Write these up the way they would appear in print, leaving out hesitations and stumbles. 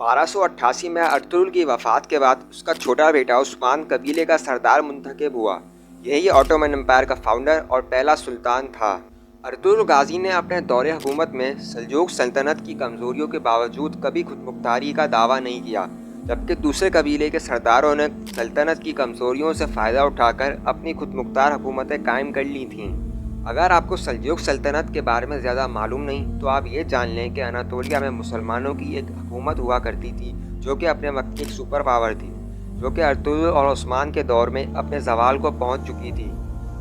1288 में अर्तुगरुल की वफ़ात के बाद उसका छोटा बेटा उस्मान कबीले का सरदार मुंतखब हुआ। यही ऑटोमन एम्पायर का फाउंडर और पहला सुल्तान था। अर्तुगरुल गाज़ी ने अपने दौरे हुकूमत में सल्जूक़ सल्तनत की कमज़ोरियों के बावजूद कभी खुदमुख्तारी का दावा नहीं किया, जबकि दूसरे कबीले के सरदारों ने सल्तनत की कमज़ोरियों से फ़ायदा उठाकर अपनी खुदमुख्तार हुकूमतें कायम कर ली थीं। अगर आपको सल्जूक़ सल्तनत के बारे में ज़्यादा मालूम नहीं तो आप ये जान लें कि अनातोलिया में मुसलमानों की एक हुकूमत हुआ करती थी जो कि अपने वक्त की एक सुपर पावर थी, जो कि अर्तुगरुल और उस्मान के दौर में अपने ज़वाल को पहुंच चुकी थी।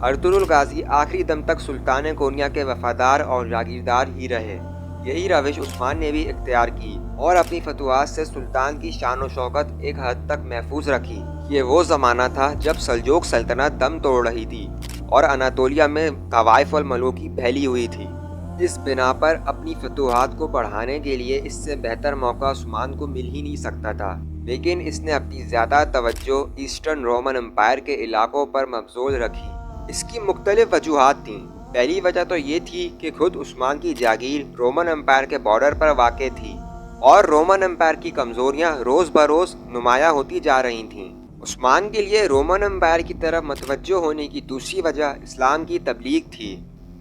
अर्तुगरुल गाज़ी आखिरी दम तक सुल्तान कोनिया के वफ़ादार और जागीरदार ही रहे। यही रविश उस्मान ने भी इख्तियार की और अपनी फतवात से सुल्तान की शान व शौकत एक हद तक महफूज रखी। ये वो ज़माना था जब सल्जूक़ सल्तनत दम तोड़ रही थी और अनातोलिया में तवाइफ वल मलूकी फैली हुई थी। इस बिना पर अपनी फतूहात को बढ़ाने के लिए इससे बेहतर मौका उस्मान को मिल ही नहीं सकता था, लेकिन इसने अपनी ज़्यादा तवज्जो ईस्टर्न रोमन एम्पायर के इलाकों पर मबज़ूल रखी। इसकी मुख्तलिफ वजूहात थीं। पहली वजह तो ये थी कि खुद उस्मान की जागीर रोमन एम्पायर के बॉर्डर पर वाक़ थी और रोमन एम्पायर की कमज़ोरियाँ रोज़ बरोज़ नुमायाँ होती जा रही थीं। उस्मान के लिए रोमन एम्पायर की तरफ मतवज्जो होने की दूसरी वजह इस्लाम की तबलीग थी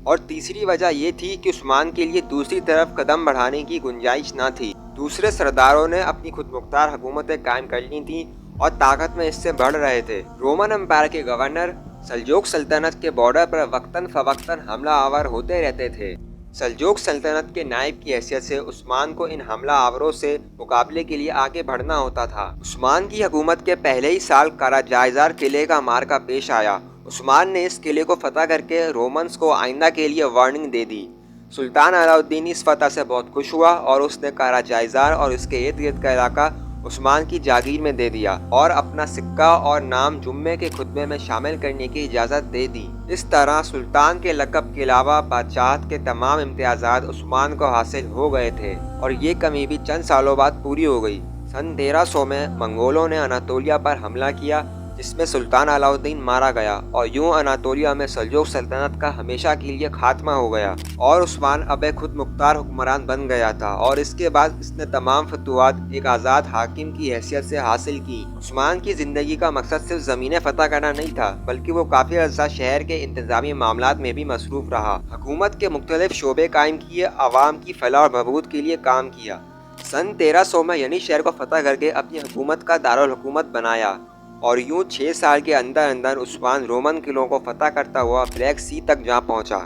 और तीसरी वजह यह थी कि उस्मान के लिए दूसरी तरफ कदम बढ़ाने की गुंजाइश न थी। दूसरे सरदारों ने अपनी खुदमुख्तार हुकूमतें कायम कर ली थीं और ताकत में इससे बढ़ रहे थे। रोमन एम्पायर के गवर्नर सल्जूक़ सल्तनत के बॉर्डर पर वक्तन फ़वक्तन हमला आवर होते रहते थे। सल्जूक़ सल्तनत के नायब की हैसियत से उस्मान को इन हमला आवरों से मुकाबले के लिए आगे बढ़ना होता था। उस्मान की हुकूमत के पहले ही साल कराजाइज़ार किले का मार्का पेश आया। उस्मान ने इस किले को फतह करके रोमन्स को आइंदा के लिए वार्निंग दे दी। सुल्तान अलाउद्दीन इस फतह से बहुत खुश हुआ और उसने कराजाइज़ार और इसके इर्द गिर्द का इलाका उस्मान की जागीर में दे दिया और अपना सिक्का और नाम जुम्मे के खुतबे में शामिल करने की इजाज़त दे दी। इस तरह सुल्तान के लक़ब के अलावा बादशाहत के तमाम इम्तियाज़ात उस्मान को हासिल हो गए थे और ये कमी भी चंद सालों बाद पूरी हो गई। सन 1300 में मंगोलों ने अनातोलिया पर हमला किया, जिसमें सुल्तान अलाउद्दीन मारा गया और यूं अनातोलिया में सल्जूक़ सल्तनत का हमेशा के लिए खात्मा हो गया और उस्मान अब एक खुद मुख्तार हुक्मरान बन गया था। और इसके बाद इसने तमाम फतूहात एक आज़ाद हाकिम की हैसियत से हासिल की। उस्मान की ज़िंदगी का मकसद सिर्फ ज़मीनें फ़तह करना नहीं था, बल्कि वो काफ़ी अर्सा शहर के इंतज़ामी मामलात में भी मसरूफ़ रहा। हुकूमत के मुख्तलिफ शोबे कायम किए, आवाम की फलाह और बहबूद के लिए काम किया। सन 1300 में यनी शहर को फतह करके अपनी हुकूमत का दारुल हुकूमत बनाया और यूं 6 साल के अंदर अंदर उस्मान रोमन किलों को फतह करता हुआ ब्लैक सी तक जा पहुंचा।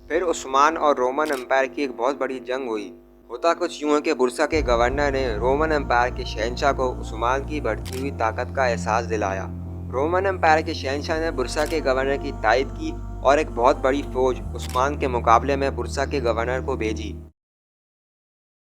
फिर उस्मान और रोमन एम्पायर की एक बहुत बड़ी जंग हुई। होता कुछ यूं है कि बुरसा के गवर्नर ने रोमन एम्पायर के शहंशाह को उस्मान की बढ़ती हुई ताकत का एहसास दिलाया। रोमन एम्पायर के शहंशाह ने बुरसा के गवर्नर की तायद की और एक बहुत बड़ी फौज उस्मान के मुकाबले में बुरसा के गवर्नर को भेजी।